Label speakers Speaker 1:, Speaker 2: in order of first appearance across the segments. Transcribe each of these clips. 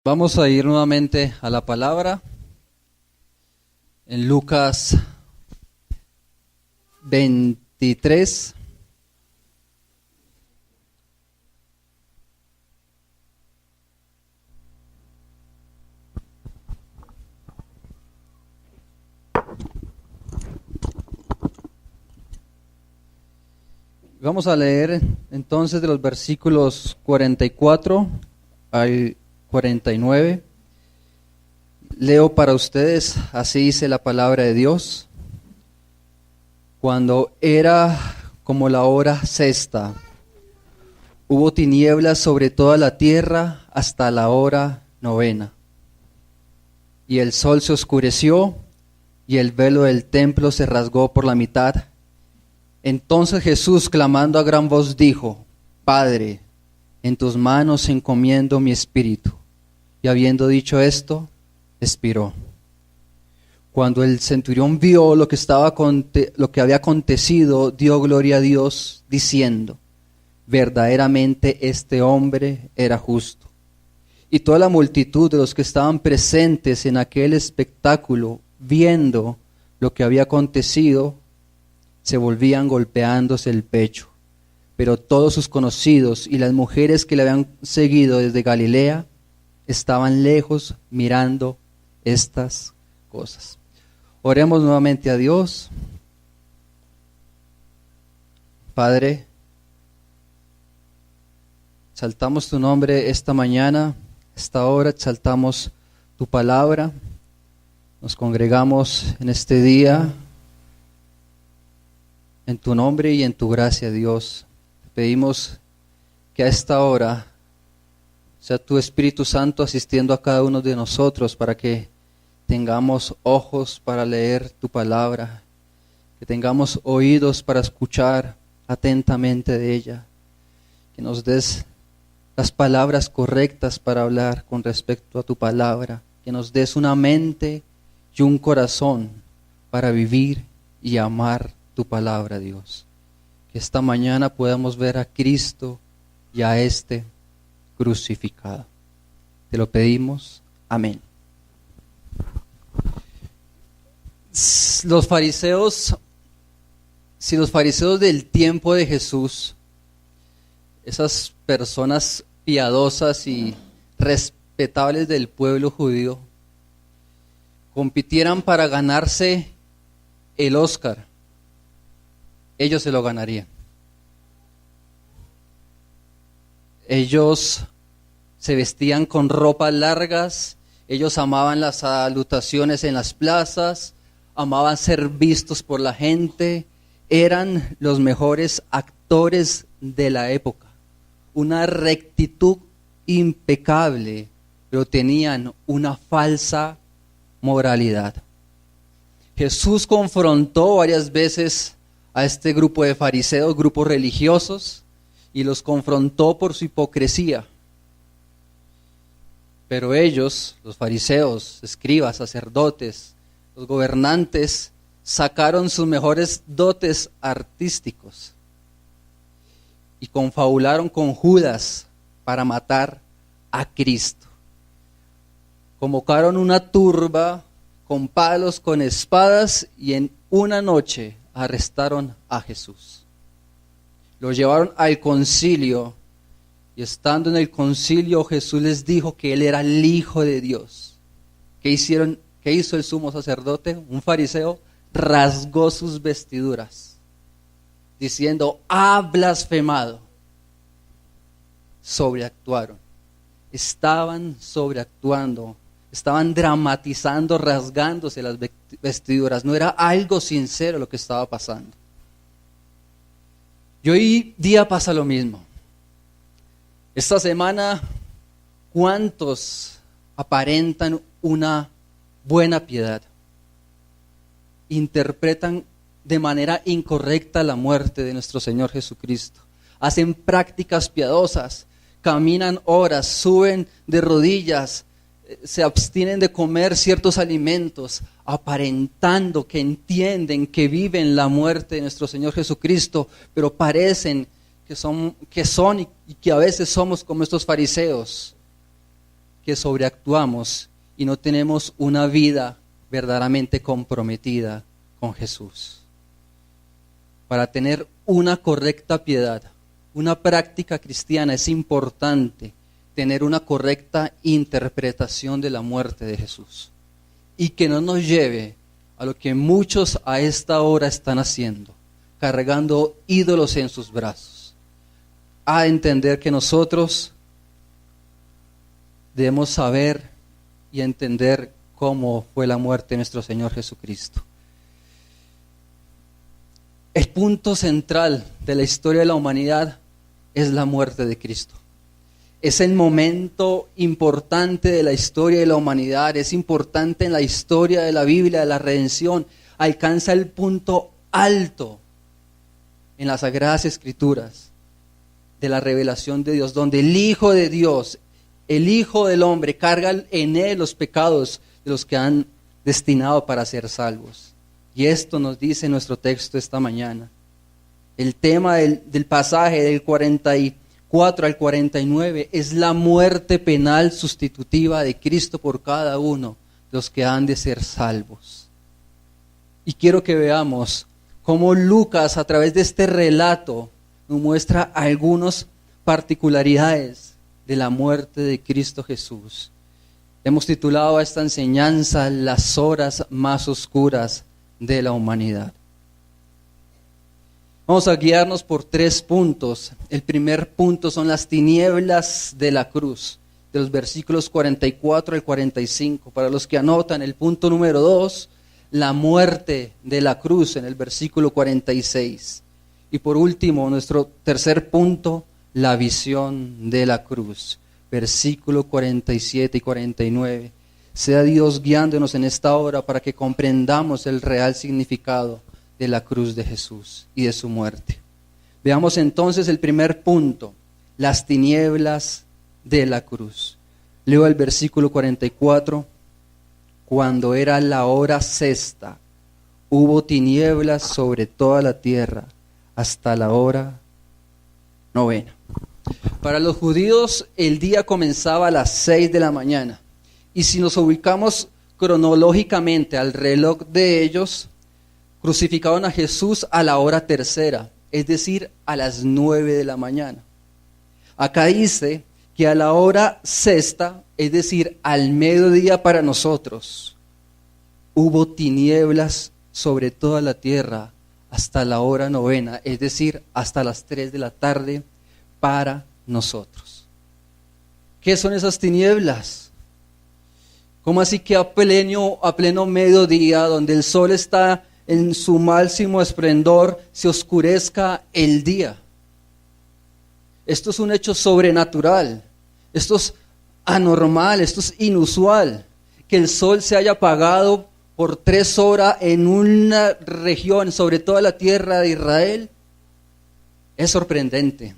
Speaker 1: Vamos a ir nuevamente a la palabra en Lucas 23. Vamos a leer entonces de los versículos 44 al 49. Leo para ustedes, así dice la palabra de Dios. Cuando era como la hora sexta, hubo tinieblas sobre toda la tierra hasta la hora novena. Y el sol se oscureció y el velo del templo se rasgó por la mitad. Entonces Jesús, clamando a gran voz, dijo: Padre, en tus manos encomiendo mi espíritu. Y habiendo dicho esto, expiró. Cuando el centurión vio lo que había acontecido, dio gloria a Dios, diciendo: verdaderamente este hombre era justo. Y toda la multitud de los que estaban presentes en aquel espectáculo, viendo lo que había acontecido, se volvían golpeándose el pecho. Pero todos sus conocidos y las mujeres que le habían seguido desde Galilea estaban lejos mirando estas cosas. Oremos nuevamente a Dios. Padre, exaltamos tu nombre esta mañana, esta hora, exaltamos tu palabra. Nos congregamos en este día en tu nombre y en tu gracia, Dios. Te pedimos que a esta hora sea tu Espíritu Santo asistiendo a cada uno de nosotros para que tengamos ojos para leer tu palabra, que tengamos oídos para escuchar atentamente de ella, que nos des las palabras correctas para hablar con respecto a tu palabra, que nos des una mente y un corazón para vivir y amar tu palabra, Dios. Que esta mañana podamos ver a Cristo y a este crucificado. Te lo pedimos. Amén. Los fariseos del tiempo de Jesús, esas personas piadosas y respetables del pueblo judío, compitieran para ganarse el Oscar, ellos se lo ganarían. Ellos se vestían con ropas largas, ellos amaban las salutaciones en las plazas, amaban ser vistos por la gente, eran los mejores actores de la época. Una rectitud impecable, pero tenían una falsa moralidad. Jesús confrontó varias veces a este grupo de fariseos, grupos religiosos, y los confrontó por su hipocresía. Pero ellos, los fariseos, escribas, sacerdotes, los gobernantes, sacaron sus mejores dotes artísticos y confabularon con Judas para matar a Cristo. Convocaron una turba con palos, con espadas, y en una noche arrestaron a Jesús. Lo llevaron al concilio, y estando en el concilio Jesús les dijo que él era el Hijo de Dios. ¿Qué hizo el sumo sacerdote? Un fariseo rasgó sus vestiduras, diciendo: ha blasfemado. Sobreactuaron. Estaban sobreactuando. Estaban dramatizando, rasgándose las vestiduras. No era algo sincero lo que estaba pasando. Y hoy día pasa lo mismo. Esta semana, ¿cuántos aparentan una buena piedad? Interpretan de manera incorrecta la muerte de nuestro Señor Jesucristo. Hacen prácticas piadosas, caminan horas, suben de rodillas, se abstienen de comer ciertos alimentos, aparentando que entienden, que viven la muerte de nuestro Señor Jesucristo, pero parecen que son y que a veces somos como estos fariseos, que sobreactuamos y no tenemos una vida verdaderamente comprometida con Jesús. Para tener una correcta piedad, una práctica cristiana, es importante tener una correcta interpretación de la muerte de Jesús. Y que no nos lleve a lo que muchos a esta hora están haciendo, cargando ídolos en sus brazos. A entender que nosotros debemos saber y entender cómo fue la muerte de nuestro Señor Jesucristo. El punto central de la historia de la humanidad es la muerte de Cristo. Es el momento importante de la historia de la humanidad, es importante en la historia de la Biblia, de la redención. Alcanza el punto alto en las Sagradas Escrituras de la revelación de Dios, donde el Hijo de Dios, el Hijo del Hombre, carga en él los pecados de los que han destinado para ser salvos. Y esto nos dice nuestro texto esta mañana. El tema del pasaje del 44 al 49 es la muerte penal sustitutiva de Cristo por cada uno de los que han de ser salvos. Y quiero que veamos cómo Lucas, a través de este relato, nos muestra algunas particularidades de la muerte de Cristo Jesús. Hemos titulado a esta enseñanza Las horas más oscuras de la humanidad. Vamos a guiarnos por 3 puntos. El primer punto son las tinieblas de la cruz, de los versículos 44 al 45. Para los que anotan, el punto número 2, la muerte de la cruz, en el versículo 46. Y por último, nuestro tercer punto, la visión de la cruz, versículo 47 y 49. Sea Dios guiándonos en esta hora para que comprendamos el real significado de la cruz de Jesús y de su muerte. Veamos entonces el primer punto, las tinieblas de la cruz. Leo el versículo 44. Cuando era la hora sexta, hubo tinieblas sobre toda la tierra hasta la hora novena. Para los judíos el día comenzaba a las 6 de la mañana. Y si nos ubicamos cronológicamente al reloj de ellos, crucificaron a Jesús a la hora tercera, es decir, a las 9 de la mañana. Acá dice que a la hora sexta, es decir, al mediodía para nosotros, hubo tinieblas sobre toda la tierra hasta la hora novena, es decir, hasta las 3 de la tarde para nosotros. ¿Qué son esas tinieblas? ¿Cómo así que a pleno mediodía, donde el sol está en su máximo esplendor, se oscurezca el día? Esto es un hecho sobrenatural, esto es anormal, esto es inusual. Que el sol se haya apagado por 3 horas en una región, sobre toda la tierra de Israel, es sorprendente.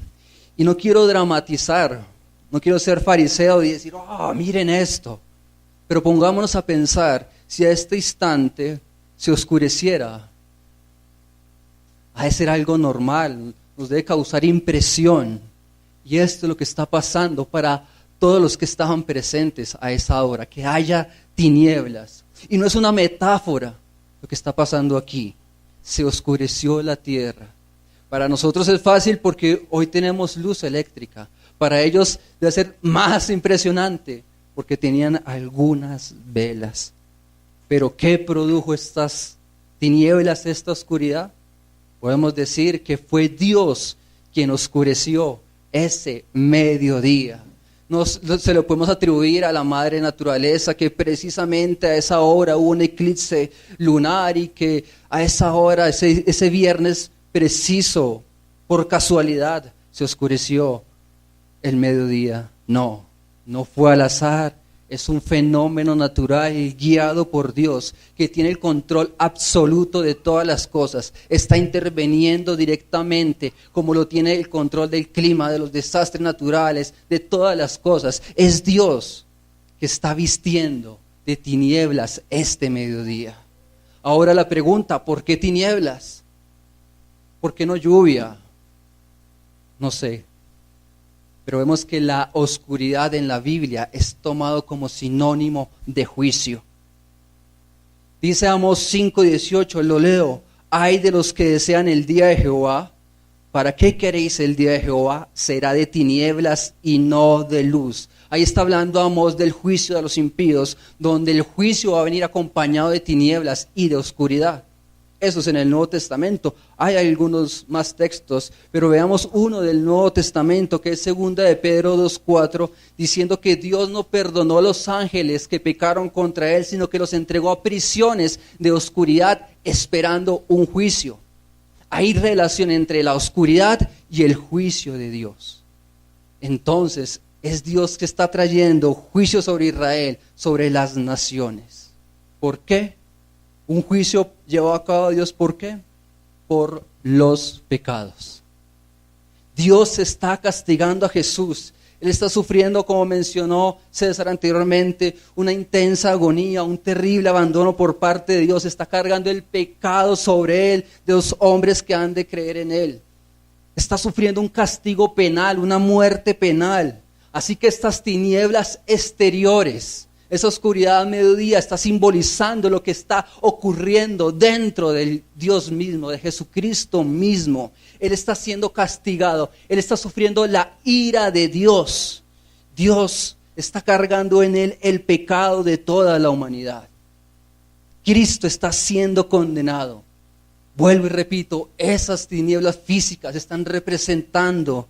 Speaker 1: Y no quiero dramatizar, no quiero ser fariseo y decir, miren esto. Pero pongámonos a pensar, si a este instante se oscureciera, ha de ser algo normal, nos debe causar impresión. Y esto es lo que está pasando para todos los que estaban presentes a esa hora, que haya tinieblas. Y no es una metáfora lo que está pasando aquí, se oscureció la tierra. Para nosotros es fácil porque hoy tenemos luz eléctrica, para ellos debe ser más impresionante porque tenían algunas velas. Pero ¿qué produjo estas tinieblas, esta oscuridad? Podemos decir que fue Dios quien oscureció ese mediodía. Se lo podemos atribuir a la madre naturaleza, que precisamente a esa hora hubo un eclipse lunar y que a esa hora, ese viernes preciso, por casualidad, se oscureció el mediodía. No fue al azar. Es un fenómeno natural guiado por Dios, que tiene el control absoluto de todas las cosas. Está interviniendo directamente, como lo tiene el control del clima, de los desastres naturales, de todas las cosas. Es Dios que está vistiendo de tinieblas este mediodía. Ahora la pregunta, ¿por qué tinieblas? ¿Por qué no lluvia? No sé. pero vemos que la oscuridad en la Biblia es tomado como sinónimo de juicio. Dice Amós 5:18, lo leo: ay de los que desean el día de Jehová. ¿Para qué queréis el día de Jehová? Será de tinieblas y no de luz. Ahí está hablando Amós del juicio de los impíos, donde el juicio va a venir acompañado de tinieblas y de oscuridad. Eso es en el Nuevo Testamento. Hay algunos más textos, pero veamos uno del Nuevo Testamento, que es 2 de Pedro 2:4, diciendo que Dios no perdonó a los ángeles que pecaron contra él, sino que los entregó a prisiones de oscuridad esperando un juicio. Hay relación entre la oscuridad y el juicio de Dios. Entonces, es Dios que está trayendo juicio sobre Israel, sobre las naciones. ¿Por qué? Un juicio llevado a cabo a Dios, ¿por qué? Por los pecados. Dios está castigando a Jesús. Él está sufriendo, como mencionó César anteriormente, una intensa agonía, un terrible abandono por parte de Dios. Está cargando el pecado sobre él, de los hombres que han de creer en él. Está sufriendo un castigo penal, una muerte penal. Así que estas tinieblas exteriores, esa oscuridad a mediodía, está simbolizando lo que está ocurriendo dentro del Dios mismo, de Jesucristo mismo. Él está siendo castigado, él está sufriendo la ira de Dios. Dios está cargando en él el pecado de toda la humanidad. Cristo está siendo condenado. Vuelvo y repito, esas tinieblas físicas están representando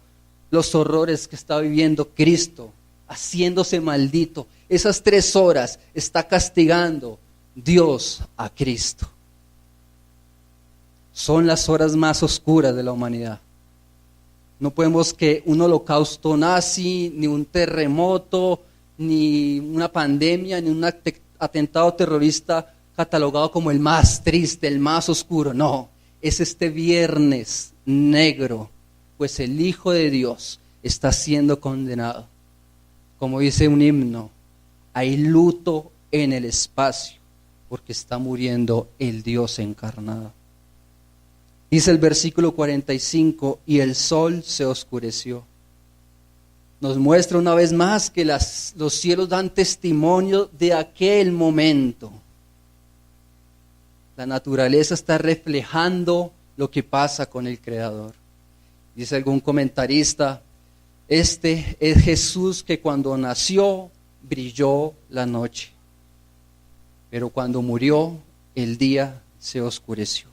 Speaker 1: los horrores que está viviendo Cristo, haciéndose maldito. Esas 3 horas está castigando Dios a Cristo. Son las horas más oscuras de la humanidad. No podemos que un holocausto nazi, ni un terremoto, ni una pandemia, ni un atentado terrorista catalogado como el más triste, el más oscuro. No, es este viernes negro, pues el Hijo de Dios está siendo condenado. Como dice un himno, hay luto en el espacio, porque está muriendo el Dios encarnado. Dice el versículo 45, y el sol se oscureció. Nos muestra una vez más que los cielos dan testimonio de aquel momento. La naturaleza está reflejando lo que pasa con el Creador. Dice algún comentarista, este es Jesús que cuando nació brilló la noche, pero cuando murió el día se oscureció.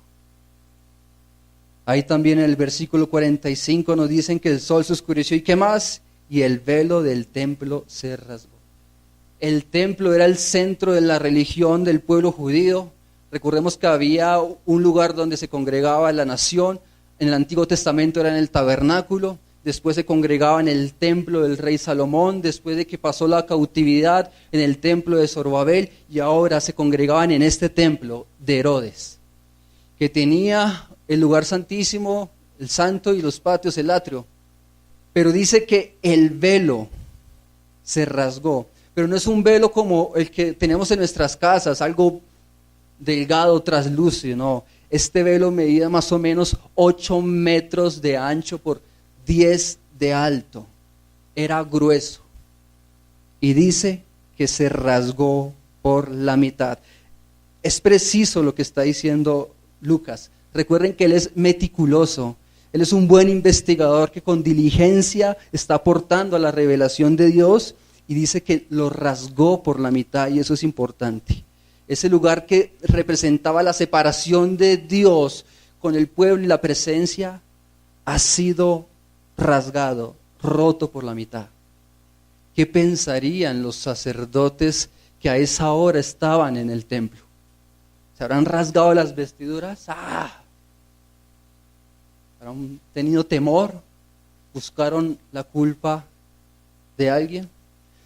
Speaker 1: Ahí también en el versículo 45 nos dicen que el sol se oscureció y ¿qué más? Y el velo del templo se rasgó. El templo era el centro de la religión del pueblo judío. Recordemos que había un lugar donde se congregaba la nación. En el Antiguo Testamento era en el tabernáculo. Después se congregaba en el templo del rey Salomón. Después de que pasó la cautividad, en el templo de Zorobabel. Y ahora se congregaban en este templo de Herodes, que tenía el lugar santísimo, el santo y los patios, el atrio. Pero dice que el velo se rasgó. Pero no es un velo como el que tenemos en nuestras casas, algo delgado, traslúcido, no. Este velo medía más o menos 8 metros de ancho por 10 de alto. Era grueso. Y dice que se rasgó por la mitad. Es preciso lo que está diciendo Lucas. Recuerden que él es meticuloso. Él es un buen investigador que con diligencia está aportando a la revelación de Dios y dice que lo rasgó por la mitad, y eso es importante. Ese lugar que representaba la separación de Dios con el pueblo y la presencia ha sido rasgado, roto por la mitad. ¿Qué pensarían los sacerdotes que a esa hora estaban en el templo? ¿Se habrán rasgado las vestiduras? ¿Habrán tenido temor? ¿Buscaron la culpa de alguien?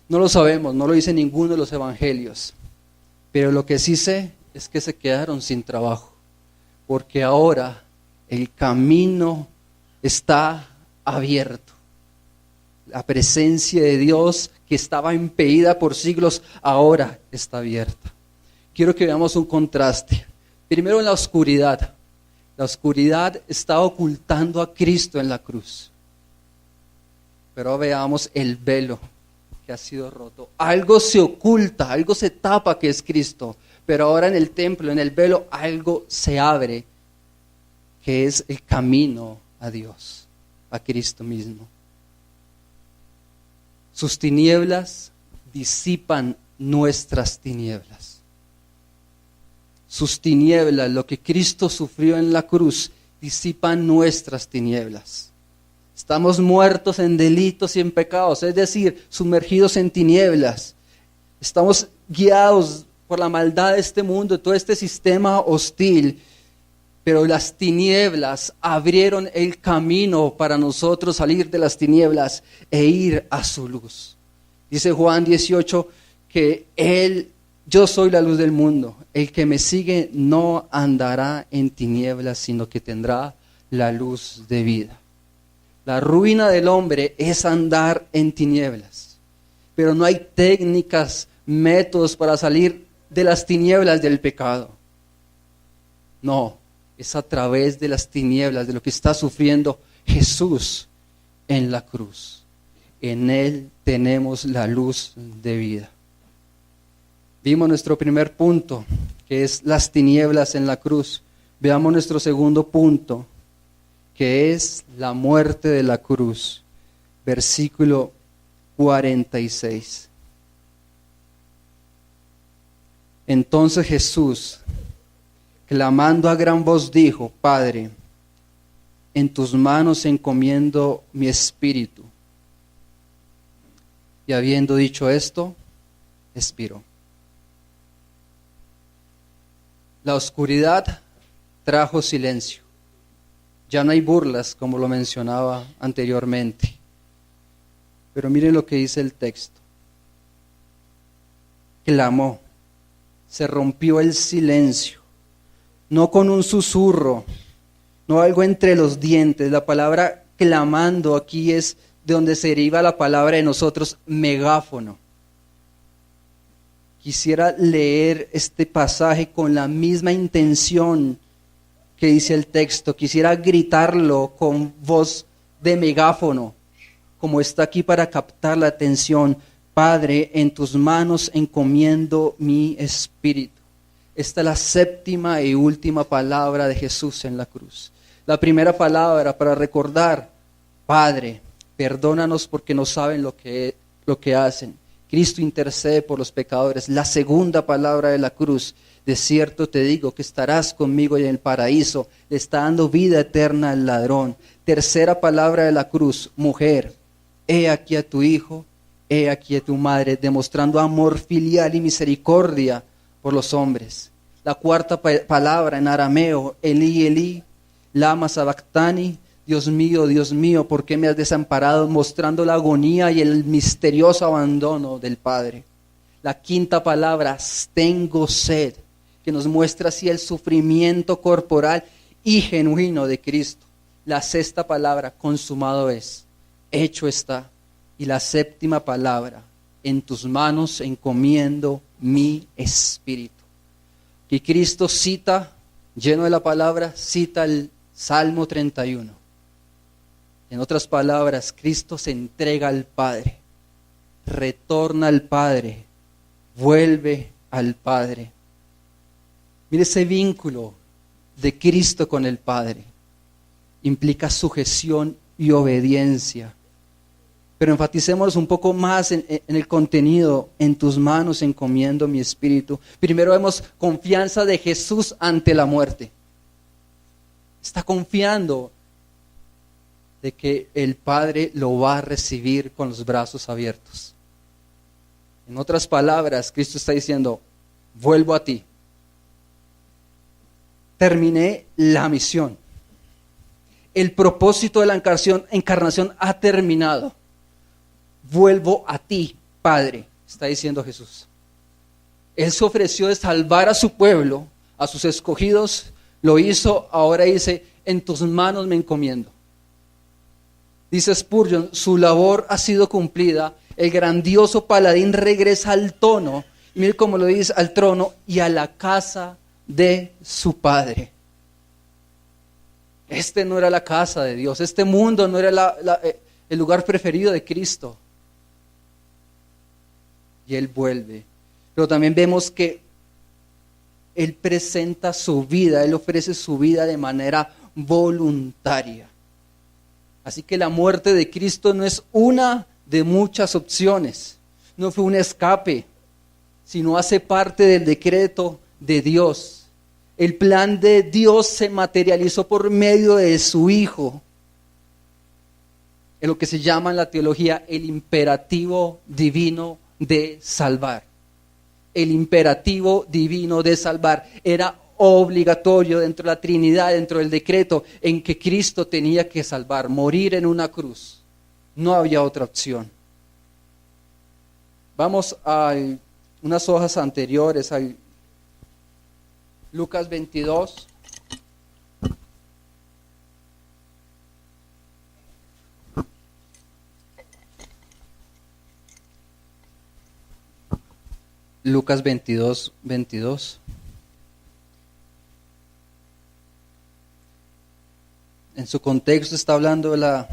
Speaker 1: No lo sabemos, no lo dice ninguno de los evangelios. Pero lo que sí sé es que se quedaron sin trabajo, porque ahora el camino está abierto. La presencia de Dios que estaba impedida por siglos, ahora está abierta. Quiero que veamos un contraste. Primero en la oscuridad. La oscuridad está ocultando a Cristo en la cruz. Pero veamos el velo que ha sido roto. Algo se oculta, algo se tapa que es Cristo. Pero ahora en el templo, en el velo, algo se abre, que es el camino a Dios, a Cristo mismo. Sus tinieblas disipan nuestras tinieblas. Sus tinieblas, lo que Cristo sufrió en la cruz, disipan nuestras tinieblas. Estamos muertos en delitos y en pecados, es decir, sumergidos en tinieblas. Estamos guiados por la maldad de este mundo, todo este sistema hostil, pero las tinieblas abrieron el camino para nosotros salir de las tinieblas e ir a su luz. Dice Juan 18 que yo soy la luz del mundo, el que me sigue no andará en tinieblas, sino que tendrá la luz de vida. La ruina del hombre es andar en tinieblas, pero no hay técnicas, métodos para salir de las tinieblas del pecado. No, es a través de las tinieblas, de lo que está sufriendo Jesús en la cruz. En Él tenemos la luz de vida. Vimos nuestro primer punto, que es las tinieblas en la cruz. Veamos nuestro segundo punto, que es la muerte de la cruz. Versículo 46. Entonces Jesús, clamando a gran voz, dijo: Padre, en tus manos encomiendo mi espíritu. Y habiendo dicho esto, expiró. La oscuridad trajo silencio. Ya no hay burlas, como lo mencionaba anteriormente. Pero miren lo que dice el texto. Clamó, se rompió el silencio, no con un susurro, no algo entre los dientes. La palabra clamando aquí es de donde se deriva la palabra de nosotros, megáfono. Quisiera leer este pasaje con la misma intención que dice el texto. Quisiera gritarlo con voz de megáfono, como está aquí para captar la atención. Padre, en tus manos encomiendo mi espíritu. Esta es la séptima y última palabra de Jesús en la cruz. La primera palabra para recordar: Padre, perdónanos porque no saben lo que hacen. Cristo intercede por los pecadores. La segunda palabra de la cruz: de cierto te digo que estarás conmigo en el paraíso. Le está dando vida eterna al ladrón. Tercera palabra de la cruz: mujer, he aquí a tu hijo, he aquí a tu madre, demostrando amor filial y misericordia por los hombres. La cuarta palabra en arameo: Elí, Elí, lama sabactani. Dios mío, ¿por qué me has desamparado? Mostrando la agonía y el misterioso abandono del Padre. La quinta palabra: tengo sed, que nos muestra así el sufrimiento corporal y genuino de Cristo. La sexta palabra: consumado es, hecho está. Y la séptima palabra: en tus manos encomiendo mi espíritu. Y Cristo cita, lleno de la palabra, cita el Salmo 31. En otras palabras, Cristo se entrega al Padre, retorna al Padre, vuelve al Padre. Mire, ese vínculo de Cristo con el Padre implica sujeción y obediencia. Pero enfaticémonos un poco más en el contenido. En tus manos encomiendo mi espíritu. Primero vemos confianza de Jesús ante la muerte. Está confiando de que el Padre lo va a recibir con los brazos abiertos. En otras palabras, Cristo está diciendo: vuelvo a ti. Terminé la misión. El propósito de la encarnación ha terminado. Vuelvo a ti, Padre, está diciendo Jesús. Él se ofreció de salvar a su pueblo, a sus escogidos, lo hizo, ahora dice: en tus manos me encomiendo. Dice Spurgeon: su labor ha sido cumplida, el grandioso paladín regresa al trono, y mire cómo lo dice, al trono y a la casa de su Padre. Este no era la casa de Dios, este mundo no era el lugar preferido de Cristo. Y Él vuelve. Pero también vemos que Él presenta su vida, Él ofrece su vida de manera voluntaria. Así que la muerte de Cristo no es una de muchas opciones, no fue un escape, sino hace parte del decreto de Dios. El plan de Dios se materializó por medio de su Hijo, en lo que se llama en la teología el imperativo divino de salvar. El imperativo divino de salvar era obligatorio dentro de la Trinidad, dentro del decreto en que Cristo tenía que salvar, morir en una cruz. No había otra opción. Vamos a unas hojas anteriores, a Lucas 22. Lucas 22, 22. En su contexto está hablando de la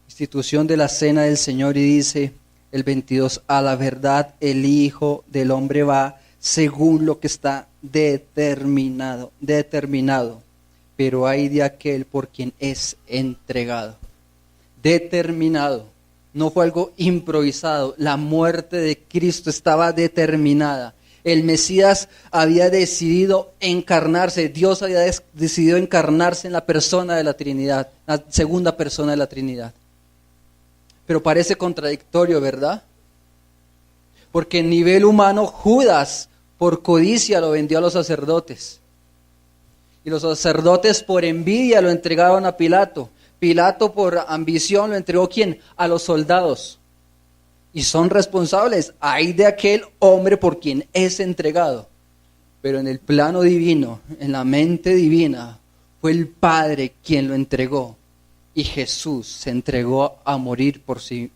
Speaker 1: institución de la cena del Señor y dice el 22, a la verdad el Hijo del Hombre va según lo que está determinado, pero hay de aquel por quien es entregado. Determinado. No fue algo improvisado. La muerte de Cristo estaba determinada. El Mesías había decidido encarnarse. Dios había decidido encarnarse en la persona de la Trinidad, la segunda persona de la Trinidad. Pero parece contradictorio, ¿verdad? Porque en nivel humano Judas por codicia lo vendió a los sacerdotes. Y los sacerdotes por envidia lo entregaron a Pilato. Pilato por ambición lo entregó ¿quién? A los soldados. Y son responsables. Hay de aquel hombre por quien es entregado. Pero en el plano divino, en la mente divina, fue el Padre quien lo entregó. Y Jesús se entregó a morir por sí,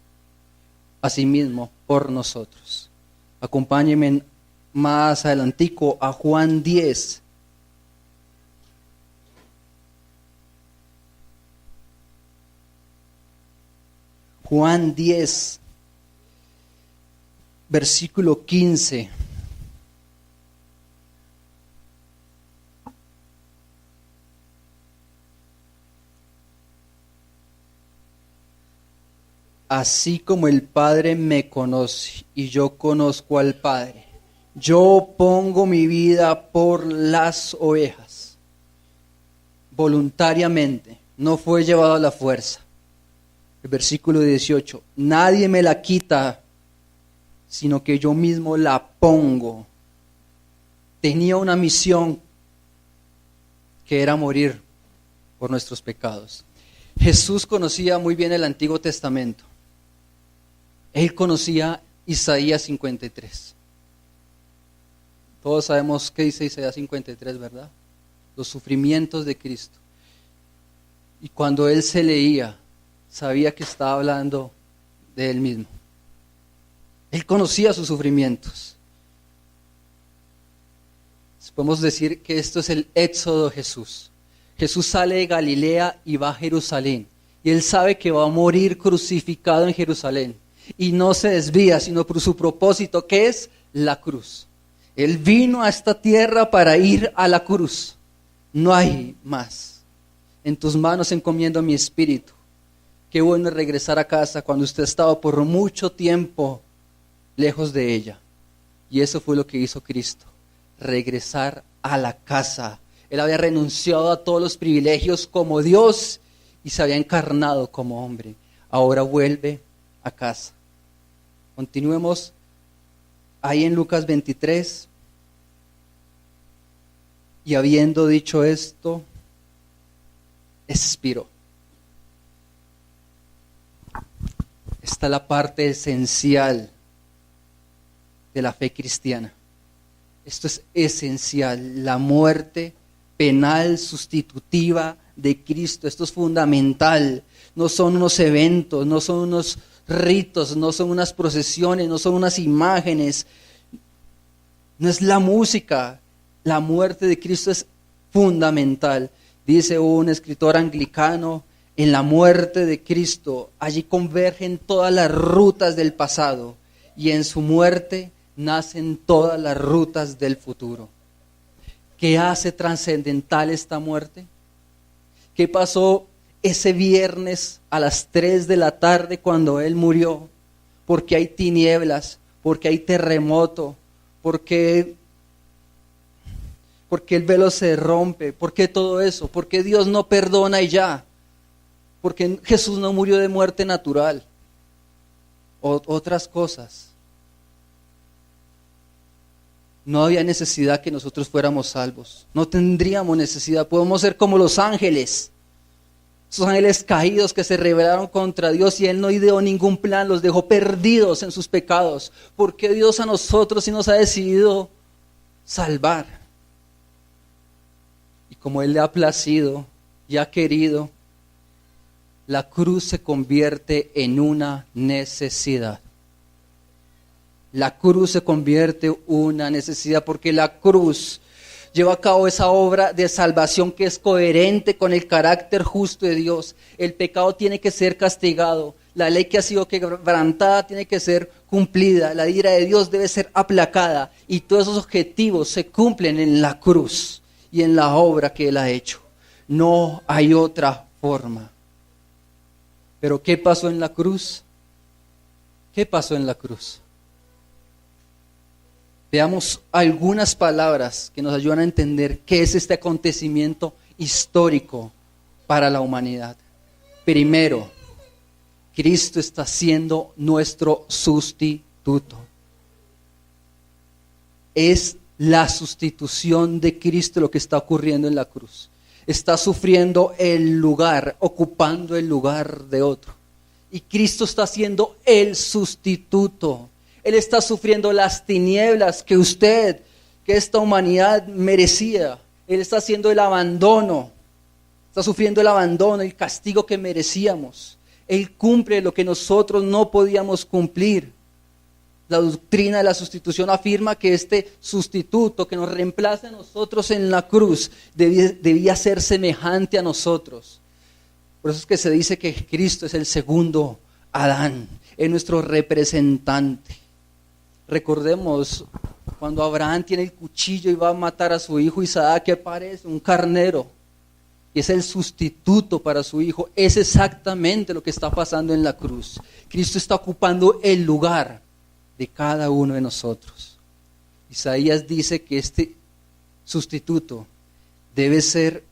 Speaker 1: a sí mismo, por nosotros. Acompáñenme más adelantico a Juan 10. Juan 10, versículo 15. Así como el Padre me conoce y yo conozco al Padre, yo pongo mi vida por las ovejas. Voluntariamente, no fue llevado a la fuerza. El versículo 18, nadie me la quita, sino que yo mismo la pongo. Tenía una misión que era morir por nuestros pecados. Jesús conocía muy bien el Antiguo Testamento. Él conocía Isaías 53. Todos sabemos qué dice Isaías 53, ¿verdad? Los sufrimientos de Cristo. Y cuando él se leía, sabía que estaba hablando de él mismo. Él conocía sus sufrimientos. Podemos decir que esto es el éxodo de Jesús. Jesús sale de Galilea y va a Jerusalén. Y él sabe que va a morir crucificado en Jerusalén. Y no se desvía, sino por su propósito, que es la cruz. Él vino a esta tierra para ir a la cruz. No hay más. En tus manos encomiendo mi espíritu. Qué bueno es regresar a casa cuando usted estaba por mucho tiempo lejos de ella. Y eso fue lo que hizo Cristo. Regresar a la casa. Él había renunciado a todos los privilegios como Dios y se había encarnado como hombre. Ahora vuelve a casa. Continuemos ahí en Lucas 23. Y habiendo dicho esto, expiró. Esta es la parte esencial de la fe cristiana. Esto es esencial, la muerte penal sustitutiva de Cristo. Esto es fundamental. No son unos eventos, no son unos ritos, no son unas procesiones, no son unas imágenes. No es la música. La muerte de Cristo es fundamental. Dice un escritor anglicano, En la muerte de Cristo, allí convergen todas las rutas del pasado y en su muerte nacen todas las rutas del futuro. ¿Qué hace trascendental esta muerte? ¿Qué pasó ese viernes a las 3 de la tarde cuando Él murió? Porque hay tinieblas, porque hay terremoto, porque el velo se rompe, porque todo eso, porque Dios no perdona y ya. Porque Jesús no murió de muerte natural, otras cosas. No había necesidad que nosotros fuéramos salvos, no tendríamos necesidad, podemos ser como los ángeles, esos ángeles caídos que se rebelaron contra Dios y Él no ideó ningún plan, los dejó perdidos en sus pecados. ¿Por qué Dios a nosotros sí nos ha decidido salvar? Y como Él le ha placido y ha querido, la cruz se convierte en una necesidad. La cruz se convierte en una necesidad porque la cruz lleva a cabo esa obra de salvación que es coherente con el carácter justo de Dios. El pecado tiene que ser castigado. La ley que ha sido quebrantada tiene que ser cumplida. La ira de Dios debe ser aplacada. Y todos esos objetivos se cumplen en la cruz y en la obra que Él ha hecho. No hay otra forma. Pero ¿qué pasó en la cruz? ¿Qué pasó en la cruz? Veamos algunas palabras que nos ayudan a entender qué es este acontecimiento histórico para la humanidad. Primero, Cristo está siendo nuestro sustituto. Es la sustitución de Cristo lo que está ocurriendo en la cruz. Está sufriendo el lugar, ocupando el lugar de otro. Y Cristo está siendo el sustituto. Él está sufriendo las tinieblas que esta humanidad merecía. Él está haciendo el abandono. Está sufriendo el abandono, el castigo que merecíamos. Él cumple lo que nosotros no podíamos cumplir. La doctrina de la sustitución afirma que este sustituto que nos reemplaza a nosotros en la cruz debía ser semejante a nosotros. Por eso es que se dice que Cristo es el segundo Adán, es nuestro representante. Recordemos cuando Abraham tiene el cuchillo y va a matar a su hijo Isaac, ¿qué parece? Un carnero. Y es el sustituto para su hijo. Es exactamente lo que está pasando en la cruz. Cristo está ocupando el lugar de cada uno de nosotros. Isaías dice que este sustituto debe ser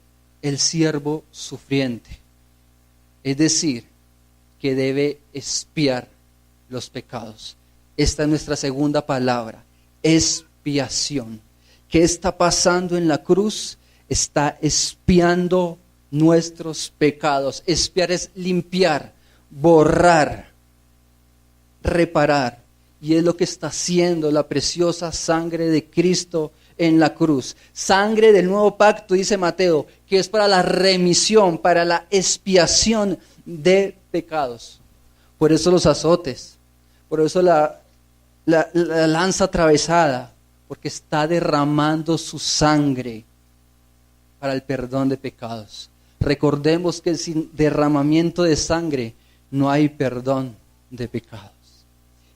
Speaker 1: el siervo sufriente, es decir, que debe expiar los pecados. Esta es nuestra segunda palabra, expiación. ¿Qué está pasando en la cruz? Está expiando nuestros pecados. Expiar es limpiar, borrar, reparar. Y es lo que está haciendo la preciosa sangre de Cristo en la cruz. Sangre del nuevo pacto, dice Mateo, que es para la remisión, para la expiación de pecados. Por eso los azotes, por eso la lanza atravesada, porque está derramando su sangre para el perdón de pecados. Recordemos que sin derramamiento de sangre no hay perdón de pecados.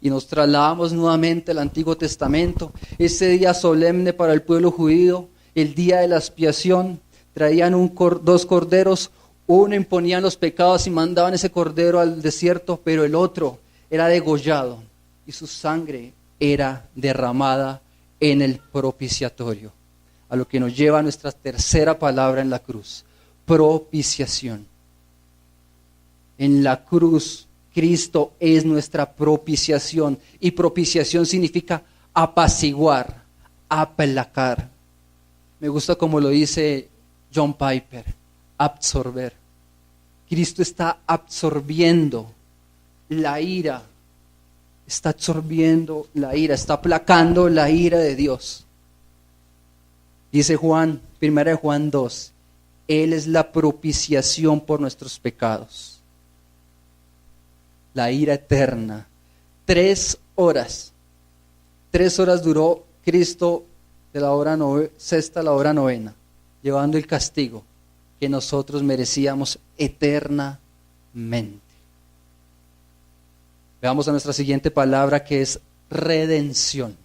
Speaker 1: Y nos trasladamos nuevamente al Antiguo Testamento, ese día solemne para el pueblo judío, el día de la expiación. Traían dos corderos, uno imponían los pecados y mandaban ese cordero al desierto, pero el otro era degollado y su sangre era derramada en el propiciatorio. A lo que nos lleva a nuestra tercera palabra en la cruz, propiciación. En la cruz Cristo es nuestra propiciación, y propiciación significa apaciguar, aplacar. Me gusta como lo dice John Piper, absorber. Cristo está absorbiendo la ira, está aplacando la ira de Dios. Dice Juan, 1 Juan 2, Él es la propiciación por nuestros pecados. La ira eterna. 3 horas. 3 horas duró Cristo de la hora sexta a la hora novena, llevando el castigo. que nosotros merecíamos eternamente. Veamos a nuestra siguiente palabra, que es redención.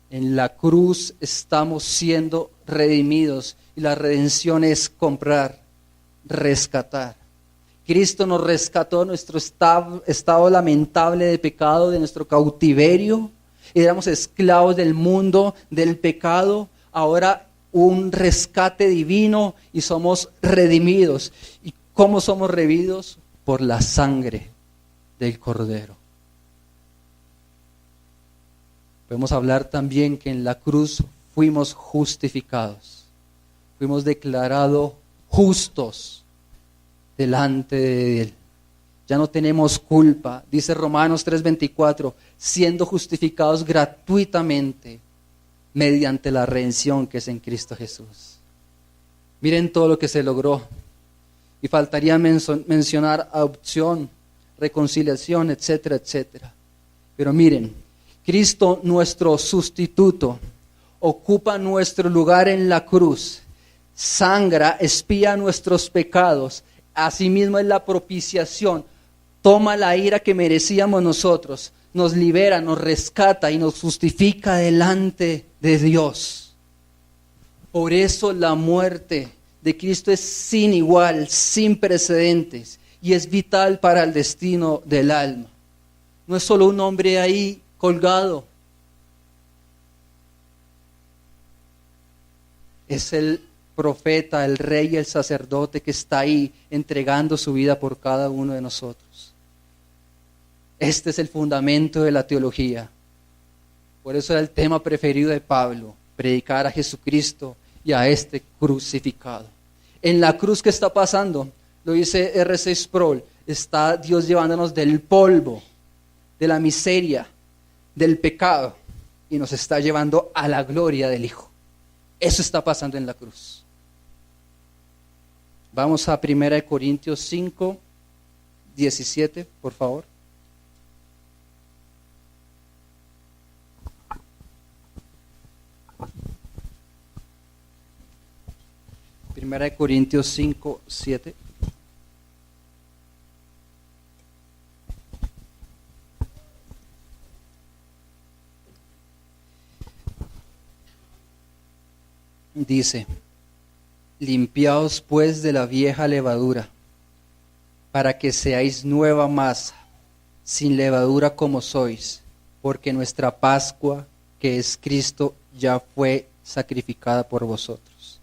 Speaker 1: En la cruz estamos siendo redimidos y la redención es comprar, rescatar. Cristo nos rescató de nuestro estado lamentable de pecado, de nuestro cautiverio. Éramos esclavos del mundo, del pecado. Ahora un rescate divino y somos redimidos. ¿Y cómo somos redimidos? Por la sangre del Cordero. Podemos hablar también que en la cruz fuimos justificados. Fuimos declarados justos delante de Él. Ya no tenemos culpa. Dice Romanos 3:24, siendo justificados gratuitamente mediante la redención que es en Cristo Jesús. Miren todo lo que se logró. Y faltaría mencionar adopción, reconciliación, etcétera, etcétera. Pero miren, Cristo, nuestro sustituto, ocupa nuestro lugar en la cruz, sangra, expía nuestros pecados. Asimismo es la propiciación, toma la ira que merecíamos nosotros, nos libera, nos rescata y nos justifica delante de Dios. Por eso la muerte de Cristo es sin igual, sin precedentes y es vital para el destino del alma. No es solo un hombre ahí colgado, es el profeta, el rey y el sacerdote que está ahí entregando su vida por cada uno de nosotros. Este es el fundamento de la teología. Por eso era el tema preferido de Pablo, predicar a Jesucristo y a este crucificado. En la cruz, ¿qué está pasando? Lo dice R.C. Sproul, está Dios llevándonos del polvo, de la miseria, del pecado, y nos está llevando a la gloria del Hijo. Eso está pasando en la cruz. Vamos a 1 Corintios 5, 17, por favor. Primera de Corintios 5, 7. Dice, limpiaos pues de la vieja levadura, para que seáis nueva masa, sin levadura como sois, porque nuestra Pascua, que es Cristo, ya fue sacrificada por vosotros.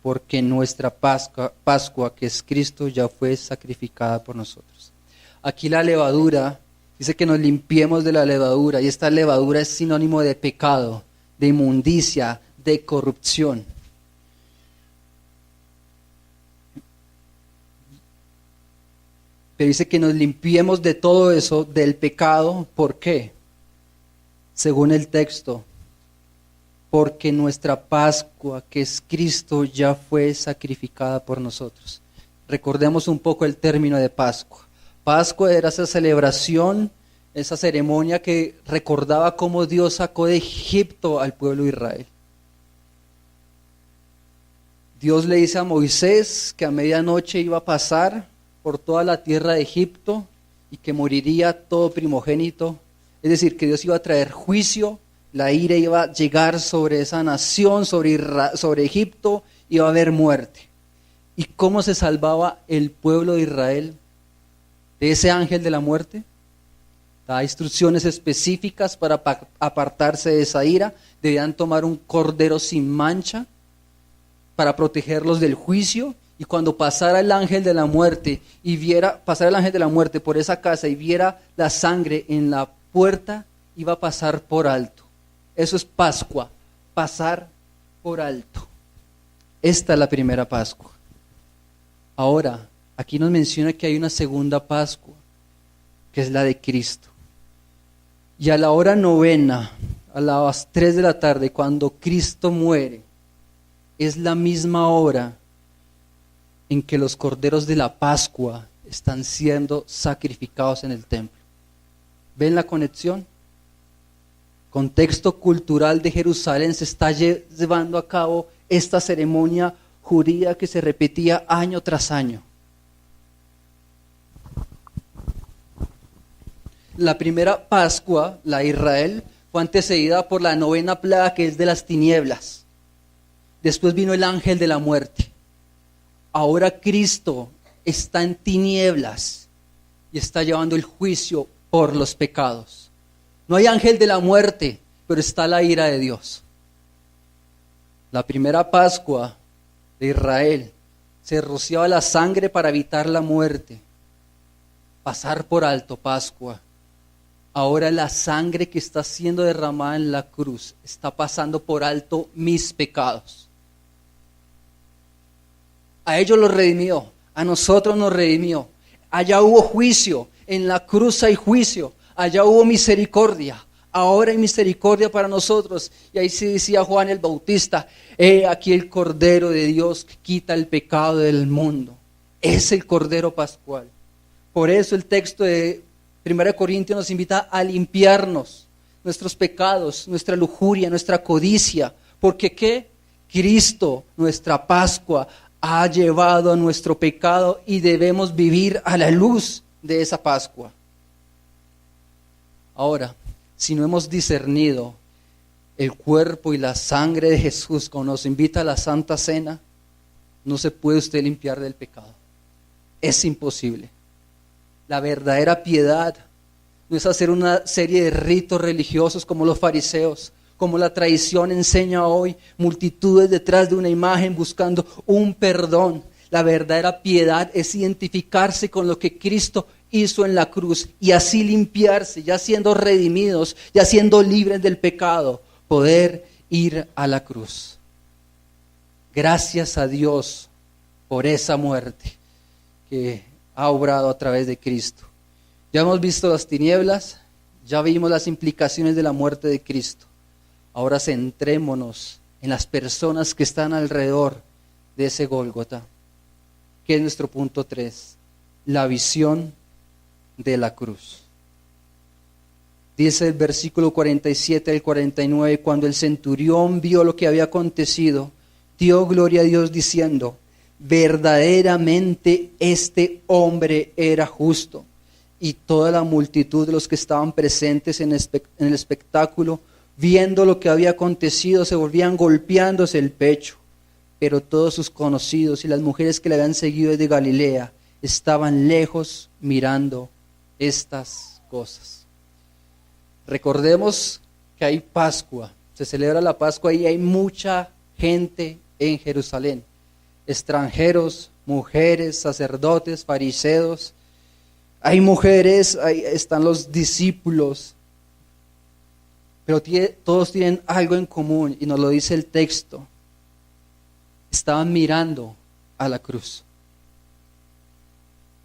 Speaker 1: Porque nuestra Pascua, que es Cristo, ya fue sacrificada por nosotros. Aquí la levadura, dice que nos limpiemos de la levadura, y esta levadura es sinónimo de pecado, de inmundicia, de corrupción. Pero dice que nos limpiemos de todo eso, del pecado. ¿Por qué? Según el texto, porque nuestra Pascua, que es Cristo, ya fue sacrificada por nosotros. Recordemos un poco el término de Pascua. Pascua era esa celebración, esa ceremonia que recordaba cómo Dios sacó de Egipto al pueblo de Israel. Dios le dice a Moisés que a medianoche iba a pasar por toda la tierra de Egipto y que moriría todo primogénito. Es decir, que Dios iba a traer juicio, la ira iba a llegar sobre esa nación, sobre Egipto, iba a haber muerte. ¿Y cómo se salvaba el pueblo de Israel de ese ángel de la muerte? Da instrucciones específicas para apartarse de esa ira. Debían tomar un cordero sin mancha para protegerlos del juicio, y cuando pasara el ángel de la muerte pasara el ángel de la muerte por esa casa y viera la sangre en la puerta, iba a pasar por alto. Eso es Pascua, pasar por alto. Esta es la primera Pascua. Ahora, aquí nos menciona que hay una segunda Pascua, que es la de Cristo. Y a la hora novena, a las 3 de la tarde, cuando Cristo muere, es la misma hora en que los corderos de la Pascua están siendo sacrificados en el templo. ¿Ven la conexión? Contexto cultural de Jerusalén, se está llevando a cabo esta ceremonia judía que se repetía año tras año. La primera Pascua, la de Israel, fue antecedida por la 9ª plaga, que es de las tinieblas. Después vino el ángel de la muerte. Ahora Cristo está en tinieblas y está llevando el juicio por los pecados. No hay ángel de la muerte, pero está la ira de Dios. La primera Pascua de Israel se rociaba la sangre para evitar la muerte. Pasar por alto Pascua. Ahora la sangre que está siendo derramada en la cruz está pasando por alto mis pecados. A ellos los redimió, a nosotros nos redimió. Allá hubo juicio, en la cruz hay juicio, allá hubo misericordia. Ahora hay misericordia para nosotros. Y ahí sí decía Juan el Bautista, he aquí el Cordero de Dios que quita el pecado del mundo. Es el Cordero Pascual. Por eso el texto de 1 Corintios nos invita a limpiarnos nuestros pecados, nuestra lujuria, nuestra codicia. Porque ¿qué? Cristo, nuestra Pascua, ha llevado nuestro pecado y debemos vivir a la luz de esa Pascua. Ahora, si no hemos discernido el cuerpo y la sangre de Jesús, como nos invita a la Santa Cena, no se puede usted limpiar del pecado. Es imposible. La verdadera piedad no es hacer una serie de ritos religiosos como los fariseos, como la tradición enseña hoy, multitudes detrás de una imagen buscando un perdón. La verdadera piedad es identificarse con lo que Cristo hizo en la cruz y así limpiarse, ya siendo redimidos, ya siendo libres del pecado, poder ir a la cruz. Gracias a Dios por esa muerte que ha obrado a través de Cristo. Ya hemos visto las tinieblas, ya vimos las implicaciones de la muerte de Cristo. Ahora centrémonos en las personas que están alrededor de ese Gólgota, que es nuestro punto 3, la visión de la cruz. Dice el versículo 47 al 49, cuando el centurión vio lo que había acontecido, dio gloria a Dios diciendo, verdaderamente este hombre era justo. Y toda la multitud de los que estaban presentes en el espectáculo, viendo lo que había acontecido, se volvían golpeándose el pecho. Pero todos sus conocidos y las mujeres que le habían seguido desde Galilea estaban lejos mirando estas cosas. Recordemos que hay Pascua, se celebra la Pascua y hay mucha gente en Jerusalén. Extranjeros, mujeres, sacerdotes, fariseos. Hay mujeres, ahí están los discípulos. Pero todos tienen algo en común y nos lo dice el texto. Estaban mirando a la cruz.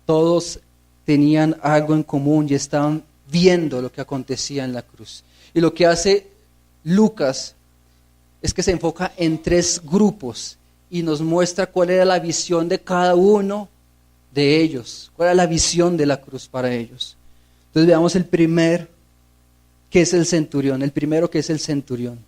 Speaker 1: Todos tenían algo en común y estaban viendo lo que acontecía en la cruz. Y lo que hace Lucas es que se enfoca en 3 grupos y nos muestra cuál era la visión de cada uno de ellos, cuál era la visión de la cruz para ellos. Entonces veamos el primero, que es el centurión, el primero que es el centurión.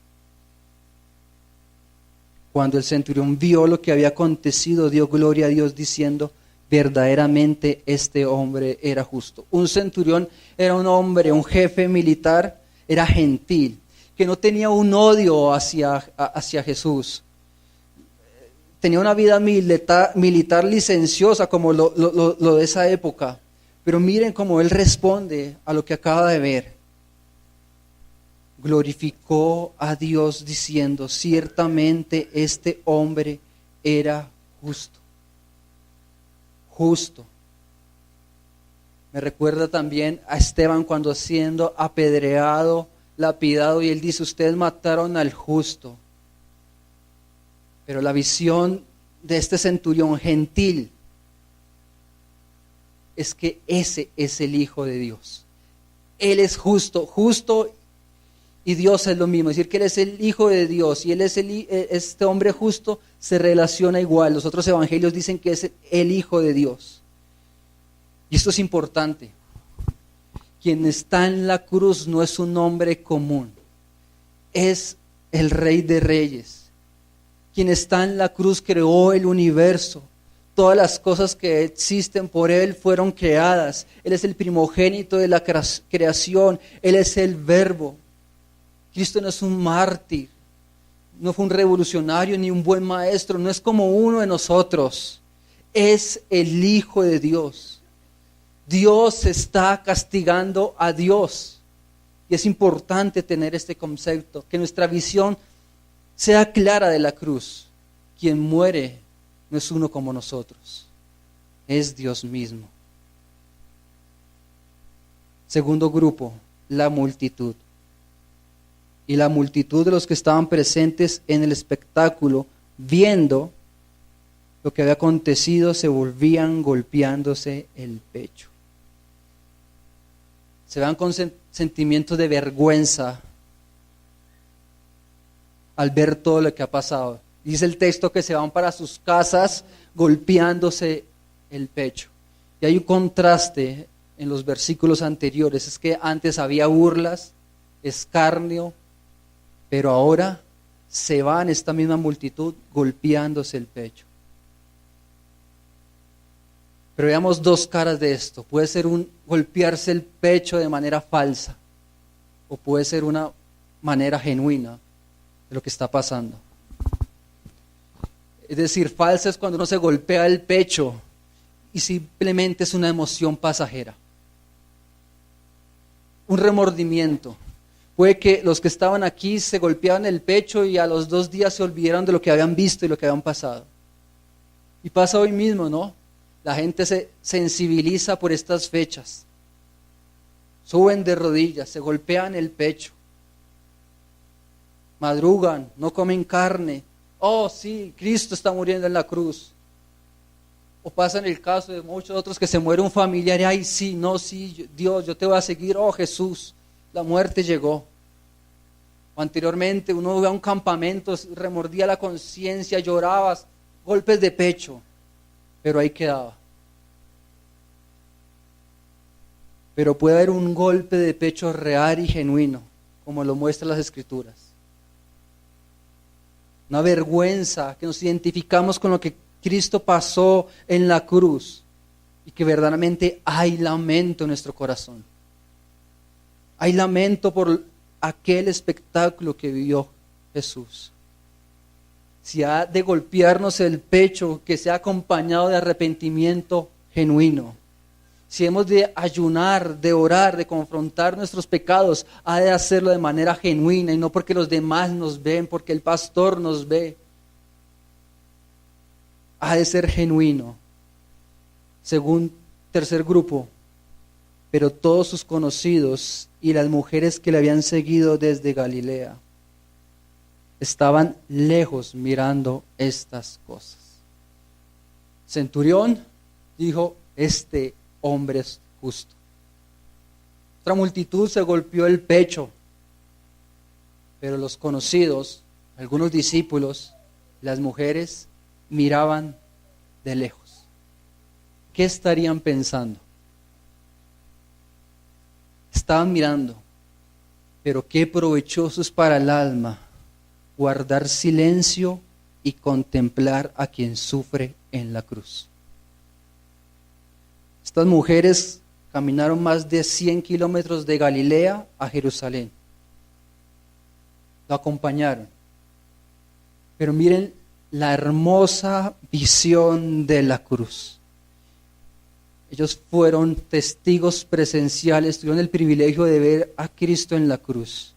Speaker 1: Cuando el centurión vio lo que había acontecido, dio gloria a Dios diciendo, verdaderamente este hombre era justo. Un centurión era un hombre, un jefe militar, era gentil, que no tenía un odio hacia Jesús. Tenía una vida militar licenciosa como lo de esa época. Pero miren cómo él responde a lo que acaba de ver. Glorificó a Dios diciendo, ciertamente este hombre era justo. Justo. Me recuerda también a Esteban cuando siendo apedreado, lapidado, y él dice, ustedes mataron al justo. Pero la visión de este centurión gentil es que ese es el Hijo de Dios. Él es justo, justo y Dios es lo mismo. Es decir, que Él es el Hijo de Dios y Él es este hombre justo se relaciona igual. Los otros evangelios dicen que es el Hijo de Dios. Y esto es importante. Quien está en la cruz no es un hombre común. Es el Rey de Reyes. Quien está en la cruz creó el universo. Todas las cosas que existen por Él fueron creadas. Él es el primogénito de la creación. Él es el Verbo. Cristo no es un mártir, no fue un revolucionario ni un buen maestro, no es como uno de nosotros. Es el Hijo de Dios. Dios está castigando a Dios. Y es importante tener este concepto, que nuestra visión sea clara de la cruz. Quien muere no es uno como nosotros, es Dios mismo. Segundo grupo, la multitud. Y la multitud de los que estaban presentes en el espectáculo, viendo lo que había acontecido, se volvían golpeándose el pecho. Se van con sentimientos de vergüenza al ver todo lo que ha pasado. Dice el texto que se van para sus casas golpeándose el pecho. Y hay un contraste en los versículos anteriores. Es que antes había burlas, escarnio, pero ahora se van esta misma multitud golpeándose el pecho. Pero veamos dos caras de esto. Puede ser un golpearse el pecho de manera falsa o puede ser una manera genuina de lo que está pasando. Es decir, falsa es cuando uno se golpea el pecho y simplemente es una emoción pasajera. Un remordimiento. Puede que los que estaban aquí se golpeaban el pecho y a los 2 días se olvidaron de lo que habían visto y lo que habían pasado. Y pasa hoy mismo, ¿no? La gente se sensibiliza por estas fechas. Suben de rodillas, se golpean el pecho. Madrugan, no comen carne. Oh, sí, Cristo está muriendo en la cruz. O pasa en el caso de muchos otros que se muere un familiar y ay, sí, no, sí, Dios, yo te voy a seguir. Oh, Jesús, la muerte llegó. O anteriormente uno iba a un campamento, remordía la conciencia, llorabas, golpes de pecho, pero ahí quedaba. Pero puede haber un golpe de pecho real y genuino, como lo muestran las Escrituras. Una vergüenza, que nos identificamos con lo que Cristo pasó en la cruz y que verdaderamente hay lamento en nuestro corazón. Hay lamento por aquel espectáculo que vivió Jesús. Si ha de golpearnos el pecho, que sea acompañado de arrepentimiento genuino. Si hemos de ayunar, de orar, de confrontar nuestros pecados, ha de hacerlo de manera genuina y no porque los demás nos ven, porque el pastor nos ve. Ha de ser genuino. Tercer grupo, pero todos sus conocidos y las mujeres que le habían seguido desde Galilea estaban lejos mirando estas cosas. Centurión dijo, este hombre es justo. Otra multitud se golpeó el pecho, pero los conocidos, algunos discípulos, las mujeres, miraban de lejos. ¿Qué estarían pensando? Estaban mirando, pero qué provechoso es para el alma guardar silencio y contemplar a quien sufre en la cruz. Estas mujeres caminaron más de 100 kilómetros de Galilea a Jerusalén. Lo acompañaron. Pero miren la hermosa visión de la cruz. Ellos fueron testigos presenciales, tuvieron el privilegio de ver a Cristo en la cruz.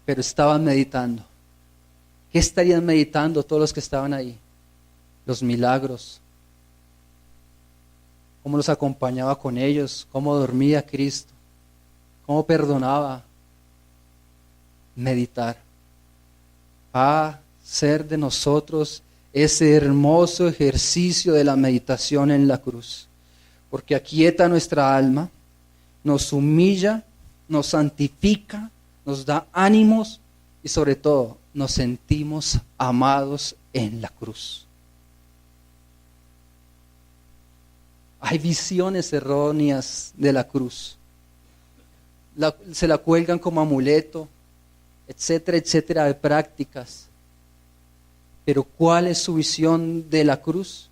Speaker 1: Pero estaban meditando. ¿Qué estarían meditando todos los que estaban ahí? Los milagros. Cómo los acompañaba con ellos, cómo dormía Cristo, cómo perdonaba. Meditar. A ser de nosotros ese hermoso ejercicio de la meditación en la cruz, porque aquieta nuestra alma, nos humilla, nos santifica, nos da ánimos y sobre todo nos sentimos amados en la cruz. Hay visiones erróneas de la cruz. Se la cuelgan como amuleto, etcétera, etcétera, de prácticas. Pero ¿cuál es su visión de la cruz?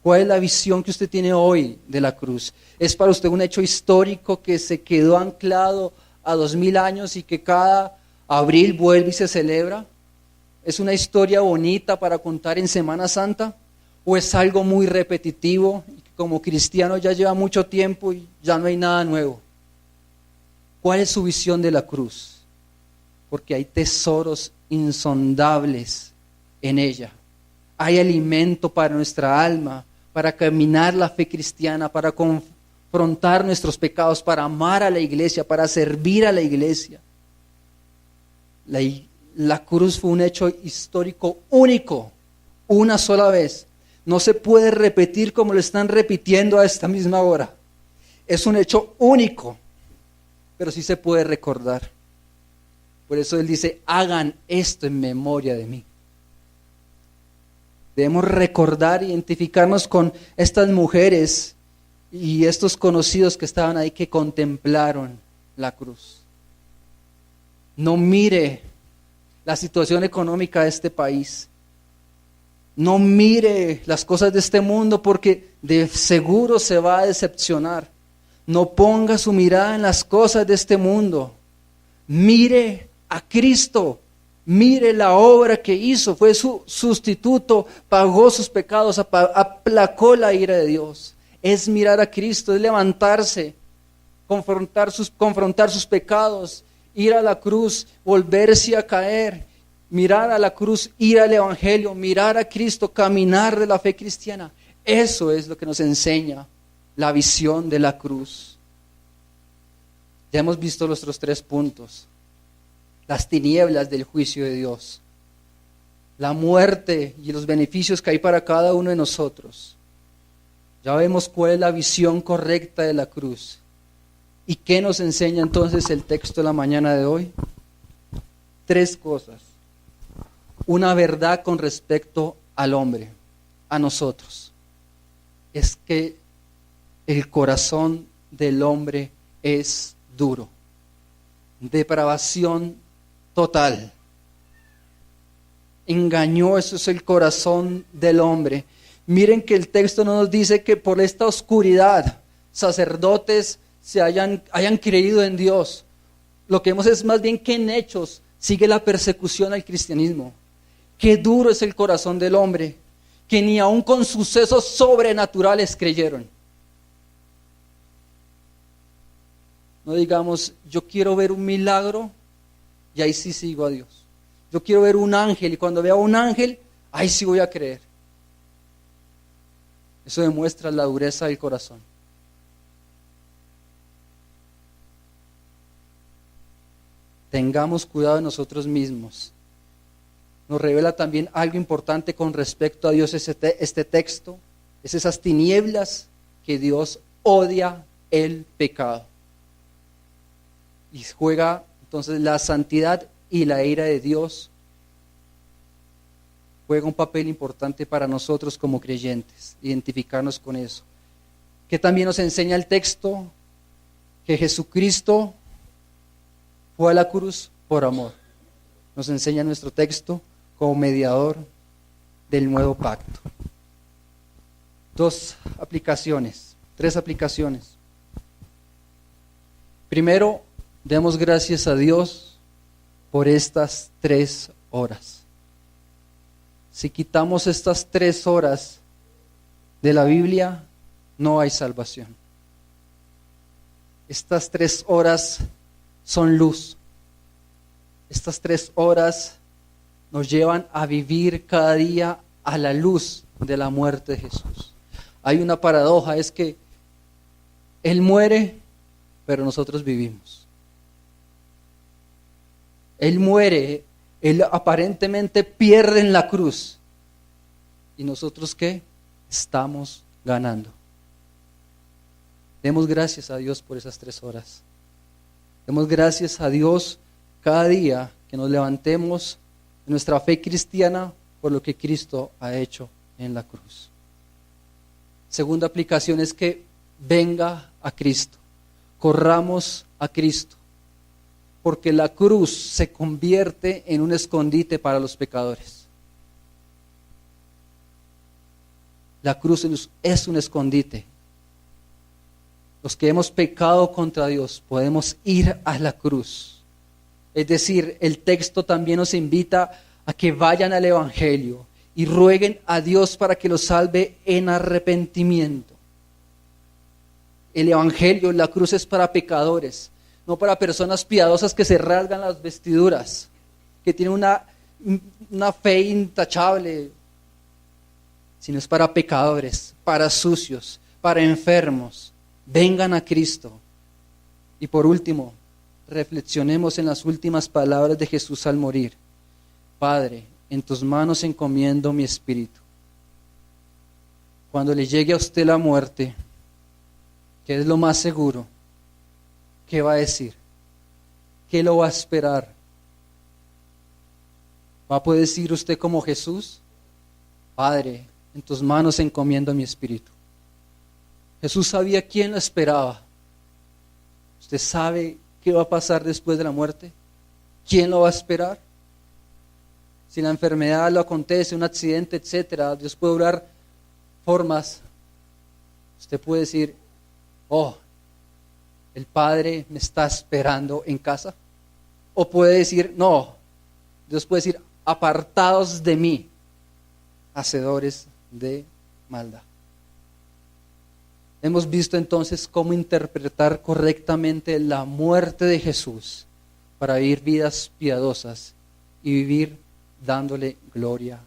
Speaker 1: ¿Cuál es la visión que usted tiene hoy de la cruz? ¿Es para usted un hecho histórico que se quedó anclado a 2000 años y que cada abril vuelve y se celebra? ¿Es una historia bonita para contar en Semana Santa? ¿O es algo muy repetitivo y que como cristiano ya lleva mucho tiempo y ya no hay nada nuevo? ¿Cuál es su visión de la cruz? Porque hay tesoros insondables en ella. Hay alimento para nuestra alma, para caminar la fe cristiana, para confrontar nuestros pecados, para amar a la iglesia, para servir a la iglesia. La cruz fue un hecho histórico único, una sola vez. No se puede repetir como lo están repitiendo a esta misma hora. Es un hecho único, pero sí se puede recordar. Por eso Él dice, hagan esto en memoria de mí. Debemos recordar, identificarnos con estas mujeres y estos conocidos que estaban ahí que contemplaron la cruz. No mire la situación económica de este país. No mire las cosas de este mundo porque de seguro se va a decepcionar. No ponga su mirada en las cosas de este mundo. Mire a Cristo. Mire la obra que hizo, fue su sustituto, pagó sus pecados, aplacó la ira de Dios. Es mirar a Cristo, es levantarse, confrontar sus pecados, ir a la cruz, volverse a caer, mirar a la cruz, ir al Evangelio, mirar a Cristo, caminar de la fe cristiana. Eso es lo que nos enseña la visión de la cruz. Ya hemos visto nuestros 3 puntos. Las tinieblas del juicio de Dios, la muerte y los beneficios que hay para cada uno de nosotros. Ya vemos cuál es la visión correcta de la cruz. ¿Y qué nos enseña entonces el texto de la mañana de hoy? 3 cosas. Una verdad con respecto al hombre, a nosotros. Es que el corazón del hombre es duro. Depravación total. Engañoso es el corazón del hombre. Miren que el texto no nos dice que por esta oscuridad sacerdotes hayan creído en Dios. Lo que vemos es más bien que en hechos sigue la persecución al cristianismo. Qué duro es el corazón del hombre, que ni aun con sucesos sobrenaturales creyeron. No digamos, yo quiero ver un milagro y ahí sí sigo a Dios. Yo quiero ver un ángel y cuando vea un ángel, ahí sí voy a creer. Eso demuestra la dureza del corazón. Tengamos cuidado de nosotros mismos. Nos revela también algo importante con respecto a Dios este texto. Es esas tinieblas que Dios odia el pecado. Y juega entonces la santidad y la ira de Dios. Juega un papel importante para nosotros como creyentes, identificarnos con eso. Que también nos enseña el texto que Jesucristo fue a la cruz por amor. Nos enseña nuestro texto como mediador del nuevo pacto. 3 aplicaciones. Primero, demos gracias a Dios por estas 3 horas. Si quitamos estas 3 horas de la Biblia, no hay salvación. Estas 3 horas son luz. Estas 3 horas nos llevan a vivir cada día a la luz de la muerte de Jesús. Hay una paradoja, es que Él muere, pero nosotros vivimos. Él muere, Él aparentemente pierde en la cruz. ¿Y nosotros qué? Estamos ganando. Demos gracias a Dios por esas 3 horas. Demos gracias a Dios cada día que nos levantemos en nuestra fe cristiana por lo que Cristo ha hecho en la cruz. Segunda aplicación es que venga a Cristo. Corramos a Cristo. Porque la cruz se convierte en un escondite para los pecadores. La cruz es un escondite. Los que hemos pecado contra Dios podemos ir a la cruz. Es decir, el texto también nos invita a que vayan al Evangelio y rueguen a Dios para que los salve en arrepentimiento. El Evangelio, la cruz es para pecadores, no para personas piadosas que se rasgan las vestiduras, que tienen una fe intachable, sino es para pecadores, para sucios, para enfermos. Vengan a Cristo. Y por último, reflexionemos en las últimas palabras de Jesús al morir. Padre, en tus manos encomiendo mi espíritu. Cuando le llegue a usted la muerte, que es lo más seguro, ¿qué va a decir? ¿Qué lo va a esperar? ¿Va a poder decir usted como Jesús? Padre, en tus manos encomiendo mi espíritu. Jesús sabía quién lo esperaba. ¿Usted sabe qué va a pasar después de la muerte? ¿Quién lo va a esperar? Si la enfermedad lo acontece, un accidente, etcétera, Dios puede obrar formas. Usted puede decir, oh, el Padre me está esperando en casa. O puede decir, no, Dios puede decir, apartados de mí, hacedores de maldad. Hemos visto entonces cómo interpretar correctamente la muerte de Jesús para vivir vidas piadosas y vivir dándole gloria